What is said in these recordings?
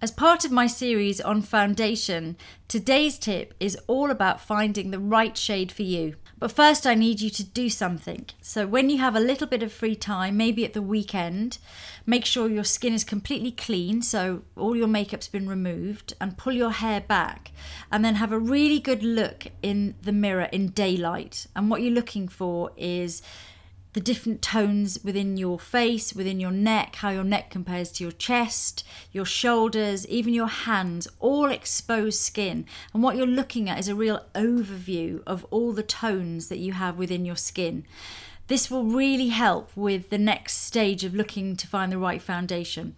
As part of my series on foundation, today's tip is all about finding the right shade for you. But first I need you to do something. So when you have a little bit of free time, maybe at the weekend, make sure your skin is completely clean, so all your makeup's been removed, and pull your hair back. And then have a really good look in the mirror in daylight. And what you're looking for is the different tones within your face, within your neck, how your neck compares to your chest, your shoulders, even your hands, all exposed skin. And what you're looking at is a real overview of all the tones that you have within your skin. This will really help with the next stage of looking to find the right foundation.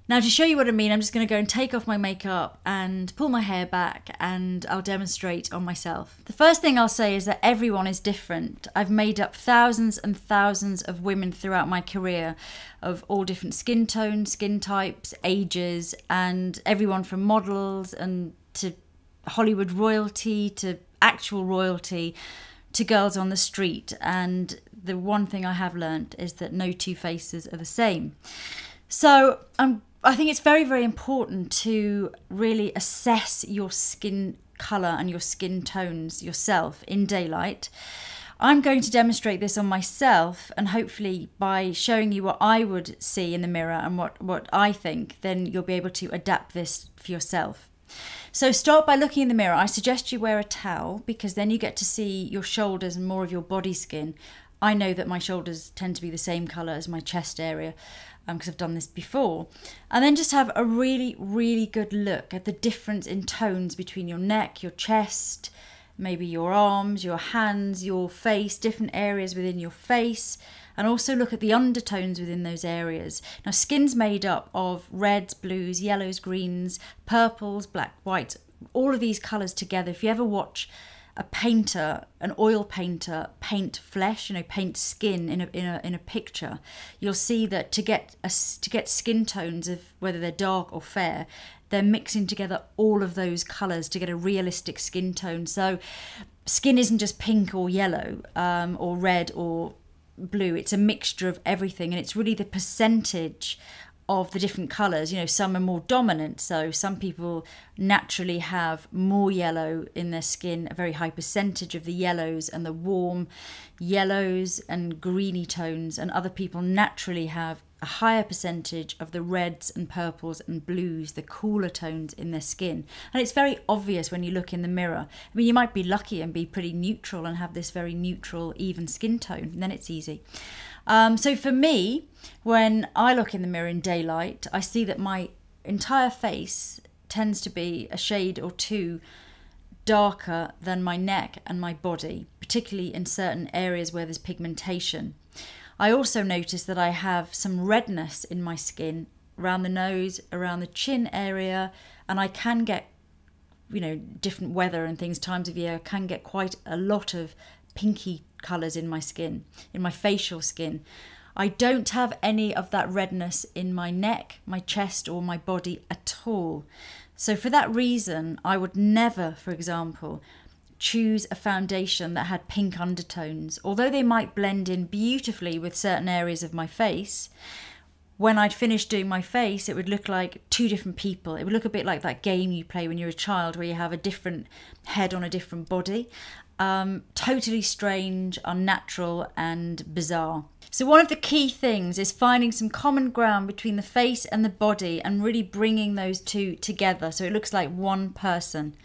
Now, to show you what I mean, I'm just going to go and take off my makeup and pull my hair back, and I'll demonstrate on myself. The first thing I'll say is that everyone is different. I've made up thousands and thousands of women throughout my career of all different skin tones, skin types, ages, and everyone from models and to Hollywood royalty to actual royalty to girls on the street. And the one thing I have learned is that no two faces are the same. So I think it's very, very important to really assess your skin colour and your skin tones yourself in daylight. I'm going to demonstrate this on myself, and hopefully by showing you what I would see in the mirror and what I think, then you'll be able to adapt this for yourself. So start by looking in the mirror. I suggest you wear a towel because then you get to see your shoulders and more of your body skin. I know that my shoulders tend to be the same colour as my chest area because I've done this before. And then just have a really, really good look at the difference in tones between your neck, your chest, maybe your arms, your hands, your face, different areas within your face, and also look at the undertones within those areas. Now, skin's made up of reds, blues, yellows, greens, purples, black, whites, all of these colours together. If you ever watch a painter, an oil painter, paint flesh, paint skin in a picture, you'll see that to get skin tones of whether they're dark or fair, they're mixing together all of those colours to get a realistic skin tone. So skin isn't just pink or yellow or red or blue, it's a mixture of everything, and it's really the percentage of the different colours. Some are more dominant, so some people naturally have more yellow in their skin, a very high percentage of the yellows and the warm yellows and greeny tones, and other people naturally have a higher percentage of the reds and purples and blues, the cooler tones in their skin. And it's very obvious when you look in the mirror. I mean, you might be lucky and be pretty neutral and have this very neutral, even skin tone, and then it's easy. So for me, when I look in the mirror in daylight, I see that my entire face tends to be a shade or two darker than my neck and my body, particularly in certain areas where there's pigmentation. I also notice that I have some redness in my skin around the nose, around the chin area, and I can get, different weather and things, times of year, I can get quite a lot of pinky colours in my skin, in my facial skin. I don't have any of that redness in my neck, my chest, or my body at all. So for that reason, I would never, for example, choose a foundation that had pink undertones. Although they might blend in beautifully with certain areas of my face, when I'd finished doing my face, it would look like two different people. It would look a bit like that game you play when you're a child where you have a different head on a different body. Totally strange, unnatural, and bizarre. So one of the key things is finding some common ground between the face and the body and really bringing those two together so it looks like one person.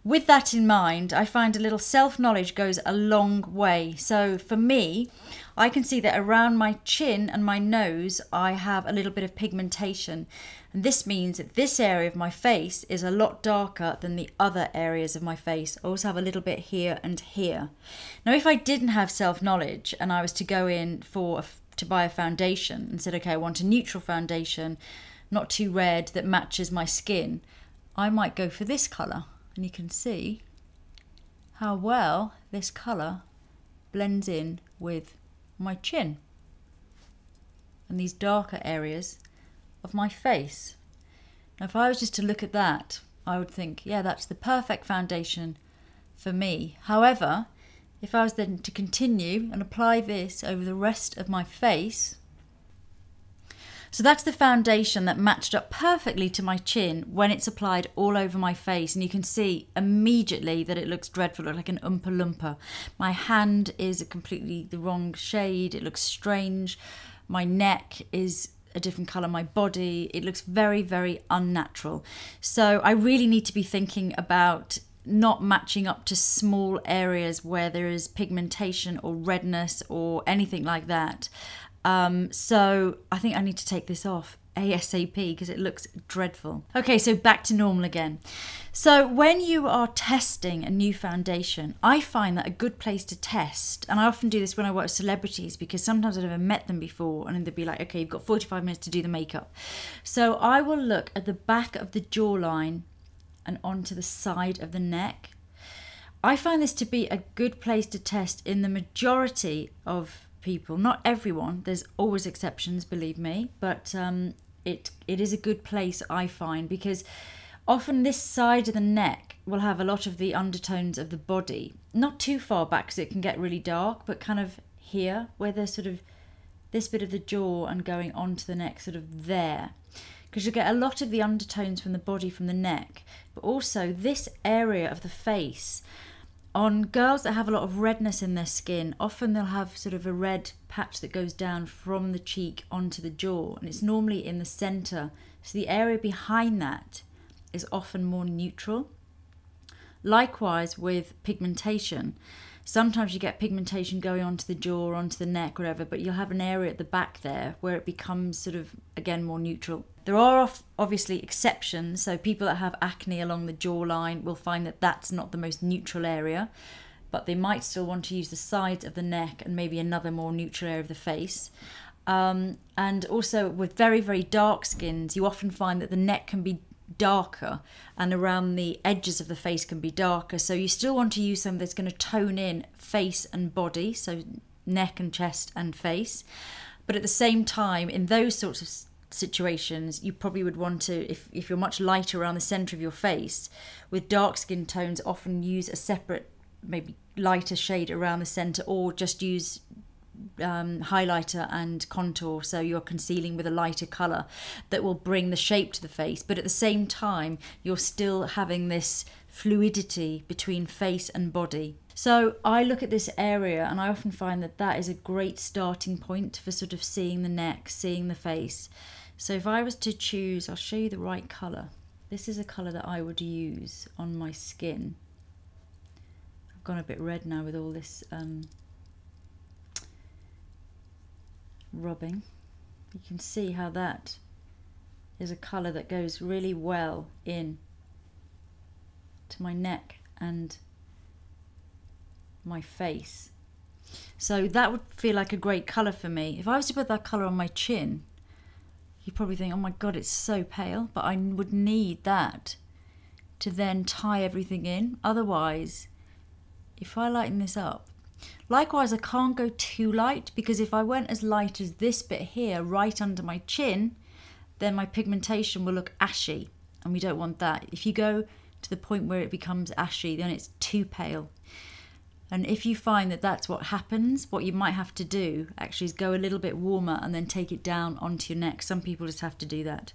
With that in mind, I find a little self-knowledge goes a long way. So for me, I can see that around my chin and my nose, I have a little bit of pigmentation. And this means that this area of my face is a lot darker than the other areas of my face. I also have a little bit here and here. Now, if I didn't have self-knowledge and I was to go in to buy a foundation and said, okay, I want a neutral foundation, not too red, that matches my skin, I might go for this colour. And you can see how well this colour blends in with my chin and these darker areas of my face. Now, if I was just to look at that, I would think, yeah, that's the perfect foundation for me. However, if I was then to continue and apply this over the rest of my face, So that's the foundation that matched up perfectly to my chin when it's applied all over my face. And you can see immediately that it looks dreadful, like an Oompa Loompa. My hand is completely the wrong shade. It looks strange. My neck is a different colour. My body, it looks very, very unnatural. So I really need to be thinking about not matching up to small areas where there is pigmentation or redness or anything like that. So I think I need to take this off ASAP because it looks dreadful. Okay, so back to normal again. So when you are testing a new foundation, I find that a good place to test, and I often do this when I work with celebrities because sometimes I've never met them before and they'd be like, okay, you've got 45 minutes to do the makeup. So I will look at the back of the jawline and onto the side of the neck. I find this to be a good place to test in the majority of people, not everyone, there's always exceptions, believe me, but it is a good place, I find, because often this side of the neck will have a lot of the undertones of the body, not too far back because it can get really dark, but kind of here where there's sort of this bit of the jaw and going onto the neck, sort of there, because you'll get a lot of the undertones from the body, from the neck, but also this area of the face. On girls that have a lot of redness in their skin, often they'll have sort of a red patch that goes down from the cheek onto the jaw, and it's normally in the centre. So the area behind that is often more neutral. Likewise with pigmentation. Sometimes you get pigmentation going onto the jaw or onto the neck, whatever, but you'll have an area at the back there where it becomes sort of, again, more neutral. There are obviously exceptions, so people that have acne along the jawline will find that that's not the most neutral area, but they might still want to use the sides of the neck and maybe another more neutral area of the face. And also with very, very dark skins, you often find that the neck can be darker and around the edges of the face can be darker, so you still want to use something that's going to tone in face and body, so neck and chest and face, but at the same time in those sorts of situations you probably would want to, if you're much lighter around the center of your face, with dark skin tones often use a separate maybe lighter shade around the center, or just use highlighter and contour, so you're concealing with a lighter colour that will bring the shape to the face, but at the same time you're still having this fluidity between face and body. So I look at this area and I often find that that is a great starting point for sort of seeing the neck, seeing the face. So if I was to choose, I'll show you the right colour. This is a colour that I would use on my skin. I've gone a bit red now with all this rubbing. You can see how that is a colour that goes really well in to my neck and my face. So that would feel like a great colour for me. If I was to put that colour on my chin, you'd probably think, oh my god, it's so pale, but I would need that to then tie everything in. Otherwise, if I lighten this up, likewise I can't go too light, because if I went as light as this bit here right under my chin, then my pigmentation will look ashy, and we don't want that. If you go to the point where it becomes ashy, then it's too pale. And if you find that that's what happens, what you might have to do actually is go a little bit warmer and then take it down onto your neck. Some people just have to do that.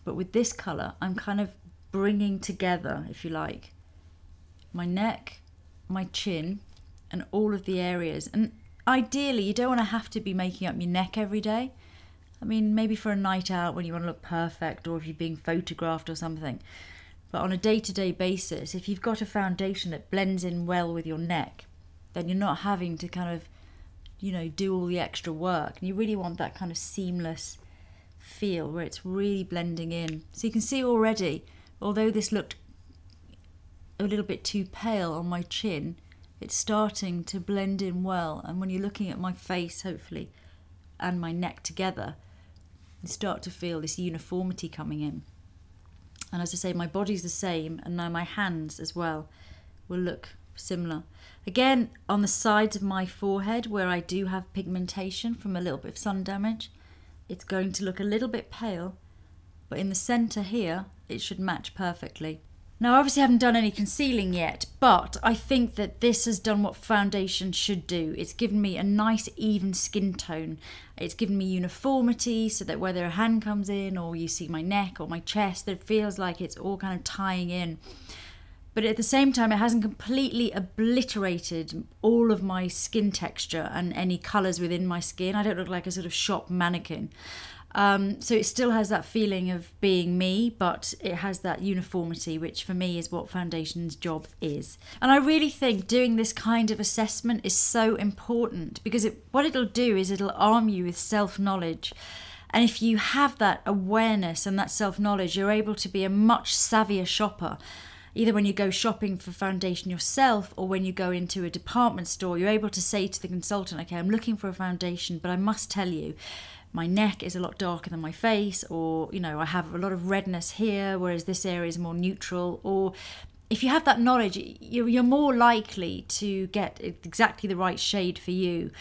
But with this colour, I'm kind of bringing together, if you like, my neck, my chin, and all of the areas. And ideally, you don't want to have to be making up your neck every day. I mean, maybe for a night out when you want to look perfect, or if you're being photographed or something. But on a day-to-day basis, if you've got a foundation that blends in well with your neck, then you're not having to kind of, you know, do all the extra work. And you really want that kind of seamless feel where it's really blending in. So you can see already, although this looked a little bit too pale on my chin, it's starting to blend in well. And when you're looking at my face, hopefully, and my neck together, you start to feel this uniformity coming in. And as I say, my body's the same, and now my hands as well will look similar. Again, on the sides of my forehead where I do have pigmentation from a little bit of sun damage, it's going to look a little bit pale, but in the centre here, it should match perfectly. Now, I obviously haven't done any concealing yet, but I think that this has done what foundation should do. It's given me a nice even skin tone. It's given me uniformity so that whether a hand comes in or you see my neck or my chest, it feels like it's all kind of tying in. But at the same time, it hasn't completely obliterated all of my skin texture and any colours within my skin. I don't look like a sort of shop mannequin. So it still has that feeling of being me, but it has that uniformity, which for me is what foundation's job is. And I really think doing this kind of assessment is so important because what it'll do is it'll arm you with self-knowledge. And if you have that awareness and that self-knowledge, you're able to be a much savvier shopper. Either when you go shopping for foundation yourself or when you go into a department store, you're able to say to the consultant, okay, I'm looking for a foundation, but I must tell you, my neck is a lot darker than my face, or, you know, I have a lot of redness here, whereas this area is more neutral. Or if you have that knowledge, you're more likely to get exactly the right shade for you.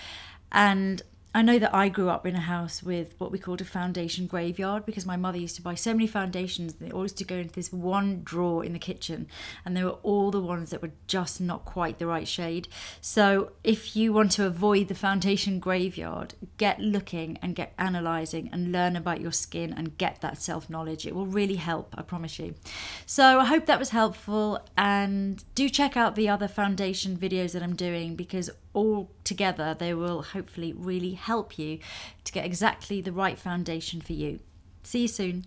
And I know that I grew up in a house with what we called a foundation graveyard because my mother used to buy so many foundations. They always used to go into this one drawer in the kitchen, and they were all the ones that were just not quite the right shade. So if you want to avoid the foundation graveyard, get looking and get analysing and learn about your skin and get that self-knowledge. It will really help, I promise you. So I hope that was helpful, and do check out the other foundation videos that I'm doing because all together they will hopefully really help you to get exactly the right foundation for you. See you soon.